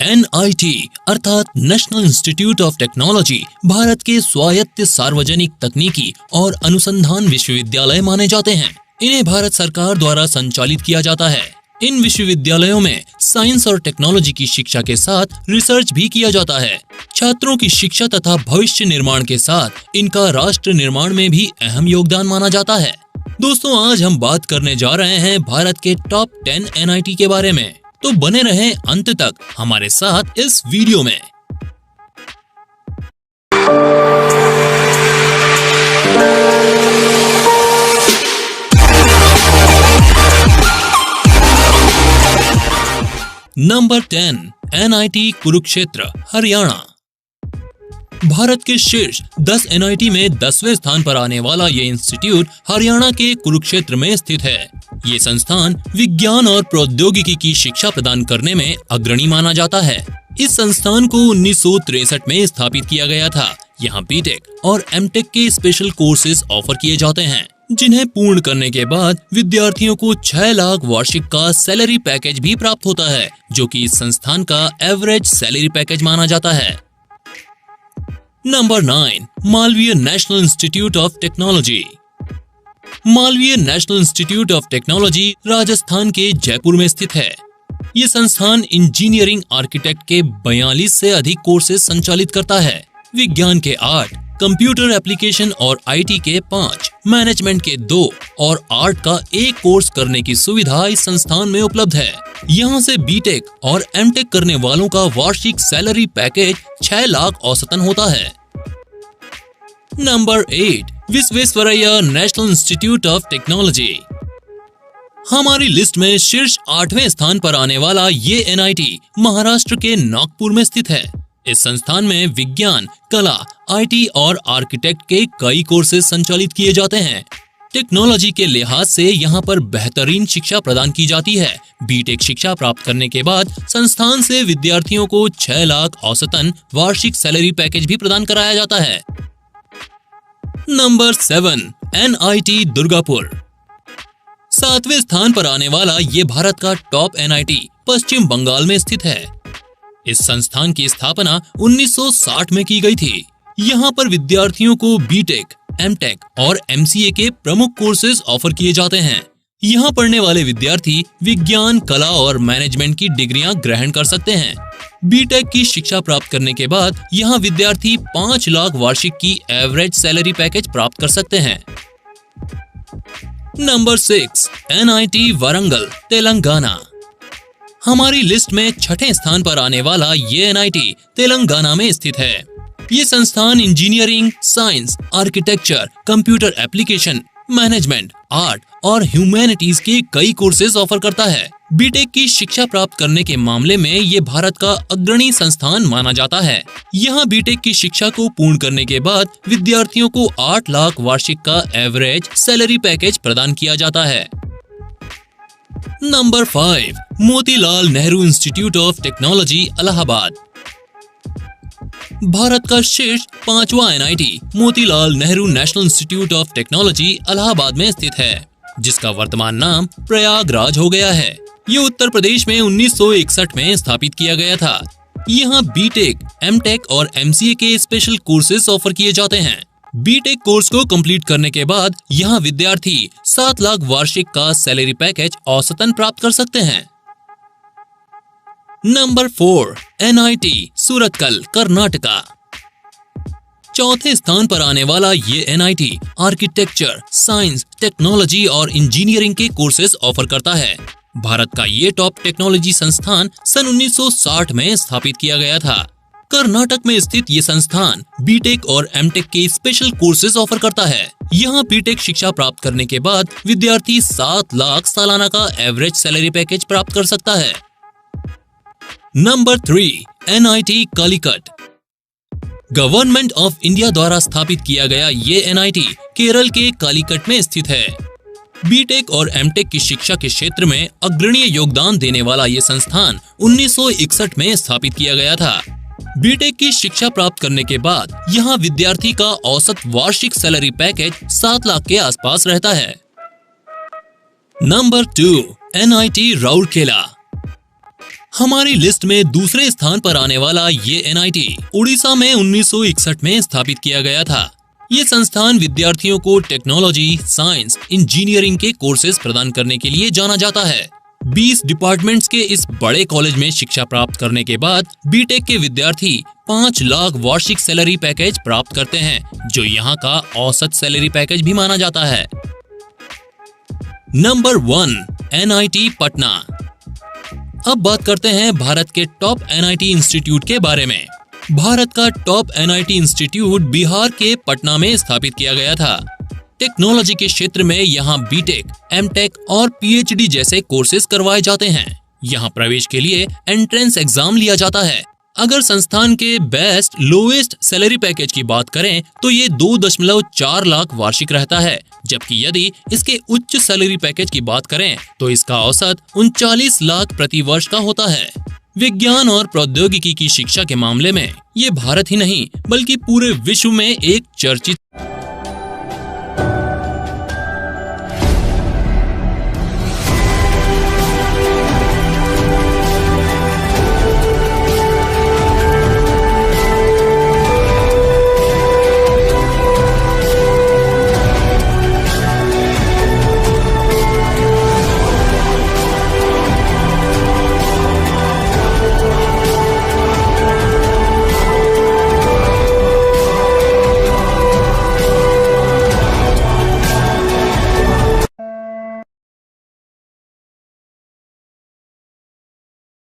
NIT अर्थात national institute of technology Bharat के स्वायत्त सार्वजनिक तकनीकी और अनुसंधान विश्वविद्यालय माने जाते हैं। इन्हें भारत सरकार द्वारा संचालित किया जाता है। इन विश्वविद्यालयों में साइंस और टेक्नोलॉजी की शिक्षा के साथ रिसर्च भी किया जाता है। छात्रों की शिक्षा तथा भविष्य निर्माण के साथ इनका राष्ट्र निर्माण में भी अहम योगदान माना जाता है। दोस्तों, आज हम बात करने जा रहे हैं भारत के टॉप 10 NIT के बारे में, तो बने रहें अंत तक हमारे साथ इस वीडियो में। Number 10 NIT Kurukshetra, Haryana. भारत के शीर्ष 10 NIT में 10वें स्थान पर आने वाला ये इंस्टीट्यूट हरियाणा के कुरुक्षेत्र में स्थित है। ये संस्थान विज्ञान और प्रौद्योगिकी की शिक्षा प्रदान करने में अग्रणी माना जाता है। इस संस्थान को 1963 में स्थापित किया गया था। यहाँ बीटेक और एमटेक के स्पेशल कोर्सेज ऑफर किए जाते हैं, जिन्हें पूर्ण करने के बाद विद्यार्थियों को 6 लाख वार्षिक का सैलरी पैकेज भी प्राप्त होता है, जो कि इस संस्थान का एवरेज सैलरी पैकेज माना जाता है। Number 9 Malviya national institute of technology. Malviya national institute of technology Rajasthan के जयपुर में स्थित है। ये संस्थान इंजीनियरिंग आर्किटेक्ट के 42 से अधिक कोर्सेज संचालित करता है। विज्ञान के 8, कंप्यूटर एप्लीकेशन और IT के 5, मैनेजमेंट के 2 और आर्ट का 1 कोर्स करने की सुविधा इस संस्थान में उपलब्ध है। यहाँ से बीटेक और एमटेक करने वालों का वार्षिक सैलरी पैकेज 6 लाख औसतन होता है। Number 8 Visvesvaraya national institute of technology. हमारी लिस्ट में शीर्ष 8वें स्थान पर आने वाला ये NIT महाराष्ट्र के नागपुर में स्थित है। इस संस्थान में विज्ञान, कला, IT और आर्किटेक्ट के कई कोर्सेज संचालित किए जाते हैं। टेक्नोलॉजी के लिहाज से यहाँ पर बेहतरीन शिक्षा प्रदान की जाती है। बीटेक शिक्षा प्राप्त करने के बाद संस्थान से विद्यार्थियों को 6 लाख औसतन वार्षिक सैलरी पैकेज भी प्रदान कराया जाता है। Number 7 NIT Durgapur. 7वें स्थान पर आने वाला ये भारत का टॉप NIT पश्चिम बंगाल में स्थित है। इस संस्थान की स्थापना 1960 में की गई थी। यहाँ पर विद्यार्थियों को बीटेक, एमटेक और MCA के प्रमुख कोर्सेज ऑफर किए जाते हैं। यहाँ पढ़ने वाले विद्यार्थी विज्ञान, कला और मैनेजमेंट की डिग्रियां ग्रहण कर सकते हैं। बीटेक की शिक्षा प्राप्त करने के बाद यहाँ विद्यार्थी 5 लाख वार्षिक की एवरेज सैलरी पैकेज प्राप्त कर सकते हैं। Number 6 NIT Warangal, Telangana. हमारी लिस्ट में 6ठे स्थान पर आने वाला ये NIT तेलंगाना में स्थित है। ये संस्थान engineering, science, architecture, computer application, management, art और ह्यूमैनिटीज के कई कोर्सेज ऑफर करता है। बीटेक की शिक्षा प्राप्त करने के मामले में ये भारत का अग्रणी संस्थान माना जाता है। यहाँ बीटेक की शिक्षा को पूर्ण करने के बाद विद्यार्थियों को 8 लाख वार्षिक का एवरेज सैलरी पैकेज प्रदान किया जाता है। Number 5 Motilal Nehru institute of technology, Allahabad. Bharat का शीर्ष 5वां NIT Motilal Nehru national institute of technology Allahabad में स्थित है, जिसका वर्तमान नाम प्रयागराज हो गया है। ये उत्तर प्रदेश में 1961 में स्थापित किया गया था। यहाँ बीटेक, एमटेक और MCA के स्पेशल कोर्सेज ऑफर किए जाते हैं। बीटेक कोर्स को कंप्लीट करने के बाद यहाँ विद्यार्थी 7 लाख वार्षिक का सैलरी पैकेज औसतन प्राप्त कर सकते हैं। Number 4 NIT Surathkal, Karnataka. 4थे स्थान पर आने वाला ये NIT आर्किटेक्चर, साइंस, टेक्नोलॉजी और इंजीनियरिंग के कोर्सेज ऑफर करता है। भारत का ये टॉप टेक्नोलॉजी संस्थान सन 1960 में स्थापित किया गया था। कर्नाटक में स्थित ये संस्थान बीटेक और एमटेक के स्पेशल कोर्सेज ऑफर करता है। यहाँ बीटेक शिक्षा प्राप्त करने के बाद विद्यार्थी 7 लाख सालाना का एवरेज सैलरी पैकेज प्राप्त कर सकता है। Number 3 NIT Calicut. Government of India द्वारा स्थापित किया गया ये NIT केरल के कालीकट में स्थित है। बीटेक और एमटेक की शिक्षा के क्षेत्र में अग्रणी योगदान देने वाला ये संस्थान 1961 में स्थापित किया गया था। बीटेक की शिक्षा प्राप्त करने के बाद यहाँ विद्यार्थी का औसत वार्षिक सैलरी पैकेज 7 लाख के आसपास रहता है। Number 2 NIT Rourkela. हमारी लिस्ट में दूसरे स्थान पर आने वाला ये एनआईटी उड़ीसा में 1961 में स्थापित किया गया था। ये संस्थान विद्यार्थियों को टेक्नोलॉजी, साइंस, इंजीनियरिंग के कोर्सेज प्रदान करने के लिए जाना जाता है। 20 डिपार्टमेंट्स के इस बड़े कॉलेज में शिक्षा प्राप्त करने के बाद बीटेक के विद्यार्थी 5 लाख वार्षिक सैलरी पैकेज प्राप्त करते हैं, जो यहाँ का औसत सैलरी पैकेज भी माना जाता है। Number 1, NIT Patna. अब बात करते हैं भारत के टॉप एनआईटी इंस्टीट्यूट के बारे में। भारत का टॉप एनआईटी इंस्टीट्यूट बिहार के पटना में स्थापित किया गया था। टेक्नोलॉजी के क्षेत्र में यहाँ बीटेक, एमटेक और पीएचडी जैसे कोर्सेज करवाए जाते हैं। यहाँ प्रवेश के लिए एंट्रेंस एग्जाम लिया जाता है। अगर संस्थान के बेस्ट लोएस्ट सैलरी पैकेज की बात करें तो ये 2.4 लाख वार्षिक रहता है, जबकि यदि इसके उच्च सैलरी पैकेज की बात करें तो इसका औसत 39 लाख प्रति वर्ष का होता है। विज्ञान और प्रौद्योगिकी की शिक्षा के मामले में ये भारत ही नहीं बल्कि पूरे विश्व में एक चर्चित